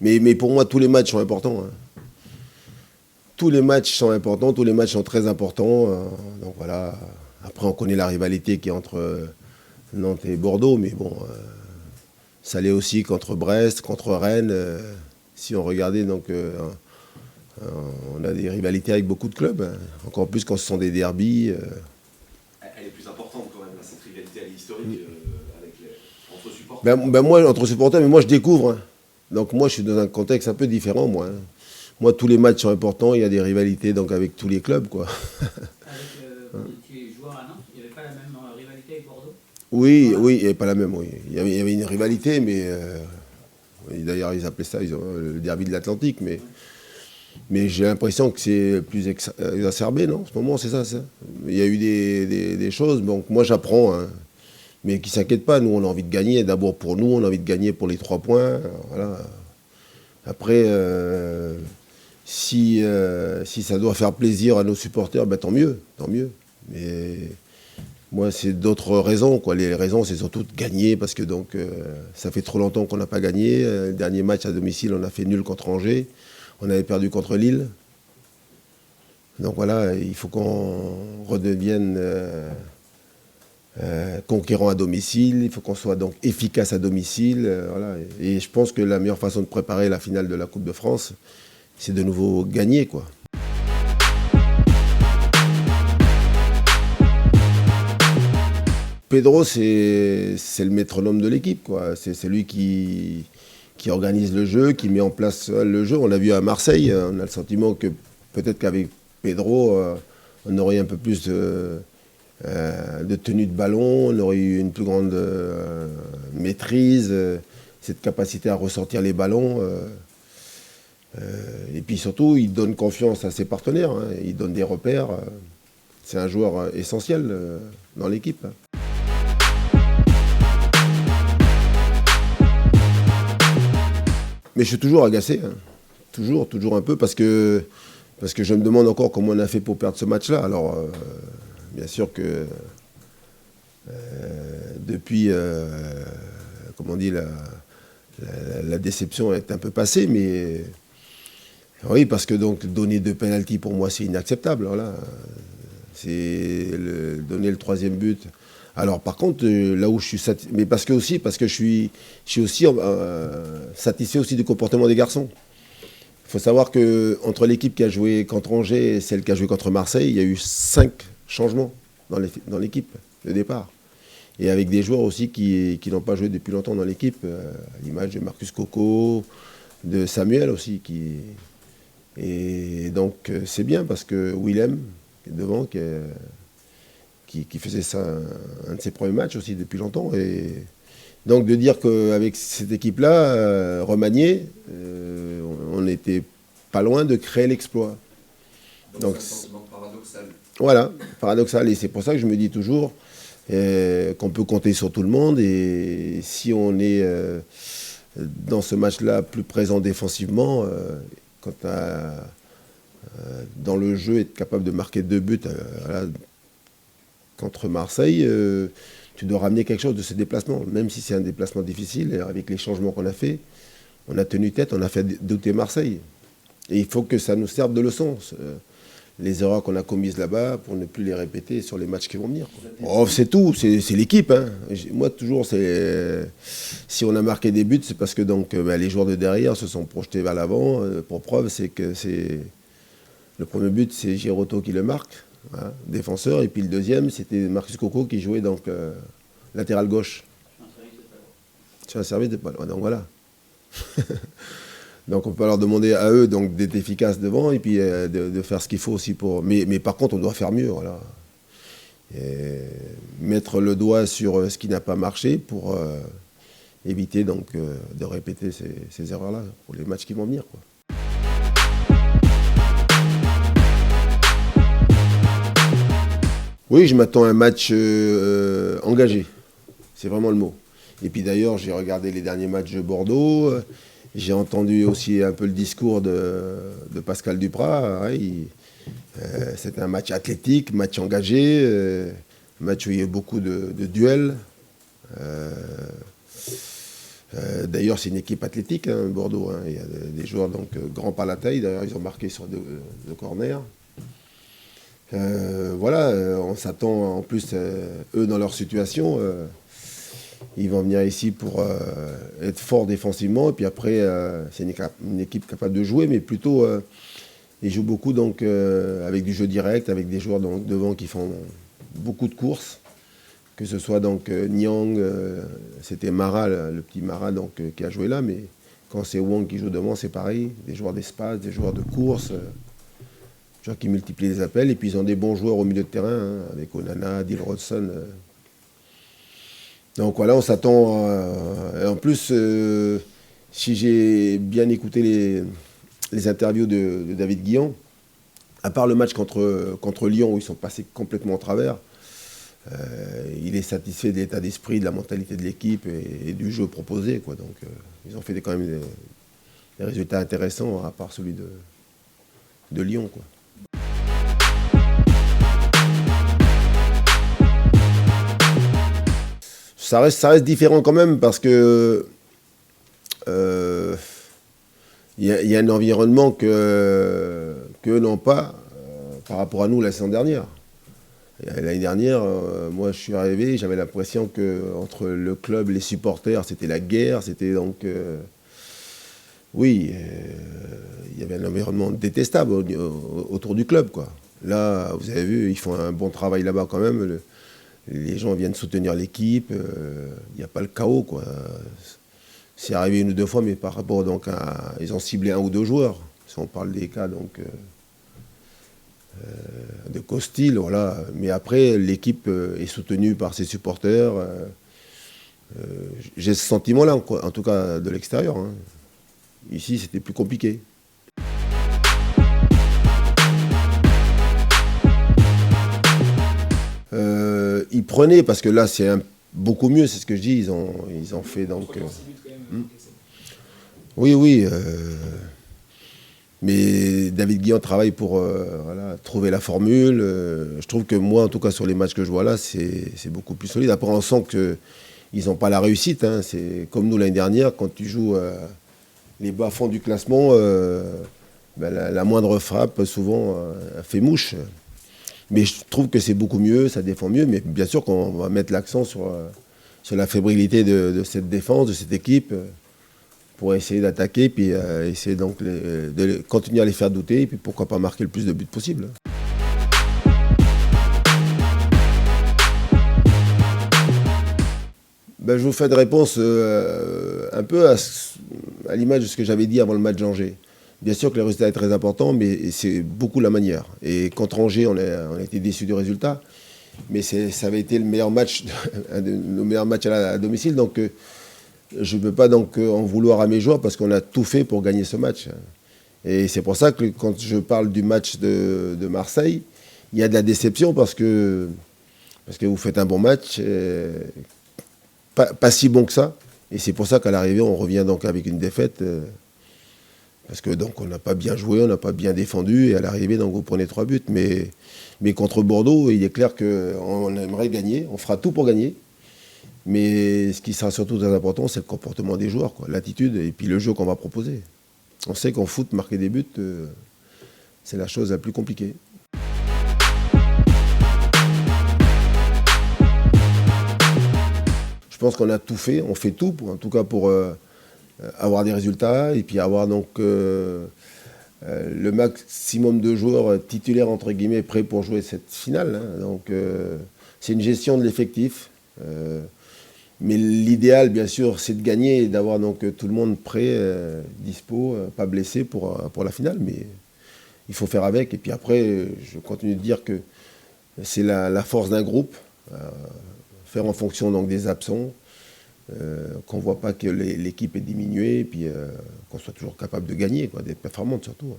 Mais pour moi, tous les matchs sont importants. Hein. Tous les matchs sont importants, tous les matchs sont très importants. Donc voilà. Après, on connaît la rivalité qui est entre Nantes et Bordeaux, mais bon, ça l'est aussi contre Brest, contre Rennes. Si on regardait, donc, on a des rivalités avec beaucoup de clubs. Hein. Encore plus quand ce sont des derbies. Elle est plus importante quand même, là, cette rivalité, elle est historique entre supporters. Moi, entre supporters, mais moi je découvre. Hein. Donc moi, je suis dans un contexte un peu différent, moi. Hein. Moi, tous les matchs sont importants, il y a des rivalités donc, avec tous les clubs, quoi. Quand tu es joueur à Nantes, il n'y avait pas la même rivalité avec Bordeaux? Oui, il n'y avait pas la même, oui. Il y avait une rivalité, mais... d'ailleurs, ils appelaient ça le derby de l'Atlantique, mais j'ai l'impression que c'est plus exacerbé, non? En ce moment, c'est ça. Il y a eu des choses, donc moi j'apprends, hein. Mais qui ne s'inquiètent pas, nous on a envie de gagner, d'abord pour nous, on a envie de gagner pour les 3 points, voilà. Après, si ça doit faire plaisir à nos supporters, ben, tant mieux. Mais moi, c'est d'autres raisons, quoi. Les raisons, c'est surtout de gagner, parce que donc, ça fait trop longtemps qu'on n'a pas gagné. Le dernier match à domicile, on a fait nul contre Angers. On avait perdu contre Lille. Donc voilà, il faut qu'on redevienne conquérant à domicile. Il faut qu'on soit donc efficace à domicile. Voilà. Et je pense que la meilleure façon de préparer la finale de la Coupe de France, c'est de nouveau gagner, quoi. Pedro, c'est le métronome de l'équipe, quoi. C'est lui qui organise le jeu, qui met en place le jeu. On l'a vu à Marseille, on a le sentiment que peut-être qu'avec Pedro, on aurait un peu plus de tenue de ballon, on aurait eu une plus grande maîtrise, cette capacité à ressortir les ballons. Et puis surtout, il donne confiance à ses partenaires, hein. Il donne des repères. C'est un joueur essentiel dans l'équipe. Mais je suis toujours agacé, hein. Toujours un peu, parce que je me demande encore comment on a fait pour perdre ce match-là. Alors, bien sûr que depuis, comme on dit, la déception est un peu passée, mais oui, parce que donc donner 2 pénaltys pour moi, c'est inacceptable. Voilà. C'est donner le 3e but. Alors par contre, là où je suis satisfait, mais parce que je suis aussi satisfait aussi du comportement des garçons. Il faut savoir qu'entre l'équipe qui a joué contre Angers et celle qui a joué contre Marseille, il y a eu 5 changements dans l'équipe de départ. Et avec des joueurs aussi qui n'ont pas joué depuis longtemps dans l'équipe, à l'image de Marcus Coco, de Samuel aussi. Et donc c'est bien parce que Willem, qui est devant, qui faisait ça un de ses premiers matchs aussi depuis longtemps. Et donc de dire qu'avec cette équipe-là, remaniée, on n'était pas loin de créer l'exploit. Donc c'est un sentiment paradoxal. Voilà, paradoxal. Et c'est pour ça que je me dis toujours qu'on peut compter sur tout le monde. Et si on est dans ce match-là plus présent défensivement, dans le jeu, être capable de marquer 2 buts voilà, contre Marseille, tu dois ramener quelque chose de ce déplacement, même si c'est un déplacement difficile. Et avec les changements qu'on a fait, on a tenu tête, on a fait douter Marseille. Et il faut que ça nous serve de leçon, les erreurs qu'on a commises là-bas, pour ne plus les répéter sur les matchs qui vont venir. Oh, c'est tout, c'est l'équipe. Hein. Moi, toujours, si on a marqué des buts, c'est parce que donc, les joueurs de derrière se sont projetés vers l'avant. Pour preuve, c'est que le premier but, c'est Giroto qui le marque. Voilà, défenseur, et puis le deuxième, c'était Marcus Coco qui jouait donc latéral gauche. Sur un service de balle. Donc voilà. Donc on peut leur demander à eux donc d'être efficaces devant et puis de faire ce qu'il faut aussi pour. Mais par contre, on doit faire mieux, voilà. Et mettre le doigt sur ce qui n'a pas marché pour éviter donc de répéter ces erreurs-là pour les matchs qui vont venir, quoi. Oui, je m'attends à un match engagé. C'est vraiment le mot. Et puis d'ailleurs, j'ai regardé les derniers matchs de Bordeaux. J'ai entendu aussi un peu le discours de Pascal Duprat. Ouais, c'était un match athlétique, match engagé, match où il y a eu beaucoup de duels. D'ailleurs, c'est une équipe athlétique, hein, Bordeaux. Hein. Il y a des joueurs donc, grands par la taille. D'ailleurs, ils ont marqué sur deux corners. Voilà, on s'attend en plus, eux, dans leur situation, ils vont venir ici pour être forts défensivement. Et puis après, c'est une équipe capable de jouer, mais plutôt, ils jouent beaucoup donc, avec du jeu direct, avec des joueurs donc, devant qui font beaucoup de courses. Que ce soit donc Niang, c'était Mara, le petit Mara donc, qui a joué là, mais quand c'est Wang qui joue devant, c'est pareil. Des joueurs d'espace, des joueurs de course, des joueurs qui multiplient les appels. Et puis ils ont des bons joueurs au milieu de terrain, hein, avec Onana, Dilrosun. Donc voilà, on s'attend. En plus, si j'ai bien écouté les interviews de David Guillon, à part le match contre Lyon où ils sont passés complètement au travers, il est satisfait de l'état d'esprit, de la mentalité de l'équipe et du jeu proposé, quoi. Donc ils ont fait quand même des résultats intéressants, à part celui de Lyon, quoi. Ça reste différent quand même parce que y a un environnement qu'eux n'ont pas par rapport à nous la saison dernière. L'année dernière, moi je suis arrivé, j'avais l'impression qu'entre le club et les supporters, c'était la guerre, c'était donc... oui, il y avait un environnement détestable autour du club, quoi. Là, vous avez vu, ils font un bon travail là-bas quand même. Les gens viennent soutenir l'équipe, il n'y a pas le chaos, quoi. C'est arrivé une ou deux fois, mais par rapport donc à... Ils ont ciblé un ou deux joueurs, si on parle des cas donc... de Costil, voilà. Mais après, l'équipe est soutenue par ses supporters. J'ai ce sentiment-là, en tout cas de l'extérieur. Hein. Ici, c'était plus compliqué. Ils prenaient, parce que là, c'est beaucoup mieux, c'est ce que je dis. Ils ont fait donc... Oui. Mais David Guillon travaille pour voilà, trouver la formule. Je trouve que moi, en tout cas sur les matchs que je vois là, c'est beaucoup plus solide. Après, on sent qu'ils n'ont pas la réussite. Hein. C'est comme nous l'année dernière, quand tu joues les bas-fonds du classement, la moindre frappe, souvent, fait mouche. Mais je trouve que c'est beaucoup mieux, ça défend mieux. Mais bien sûr qu'on va mettre l'accent sur la fébrilité de cette défense, de cette équipe. Pour essayer d'attaquer, puis essayer donc de continuer à les faire douter, et puis pourquoi pas marquer le plus de buts possible. Ben, je vous fais de réponse un peu à l'image de ce que j'avais dit avant le match d'Angers. Bien sûr que le résultat est très important, mais c'est beaucoup la manière. Et contre Angers, on a été déçus du résultat, mais ça avait été le meilleur match, un de nos meilleurs matchs à domicile, donc... je ne peux pas donc en vouloir à mes joueurs parce qu'on a tout fait pour gagner ce match. Et c'est pour ça que quand je parle du match de Marseille, il y a de la déception parce que vous faites un bon match, pas si bon que ça. Et c'est pour ça qu'à l'arrivée, on revient donc avec une défaite. Parce que donc on n'a pas bien joué, on n'a pas bien défendu. Et à l'arrivée, donc vous prenez 3 buts. Mais contre Bordeaux, il est clair qu'on aimerait gagner. On fera tout pour gagner. Mais ce qui sera surtout très important, c'est le comportement des joueurs, quoi, l'attitude et puis le jeu qu'on va proposer. On sait qu'en foot, marquer des buts, c'est la chose la plus compliquée. Je pense qu'on a tout fait, on fait tout, en tout cas pour avoir des résultats et puis avoir donc le maximum de joueurs titulaires, entre guillemets, prêts pour jouer cette finale. Hein. Donc c'est une gestion de l'effectif. Mais l'idéal, bien sûr, c'est de gagner et d'avoir donc tout le monde prêt, dispo, pas blessé pour la finale. Mais il faut faire avec. Et puis après, je continue de dire que c'est la force d'un groupe. Faire en fonction donc, des absents, qu'on ne voit pas que l'équipe est diminuée, et puis qu'on soit toujours capable de gagner, quoi, d'être performante surtout.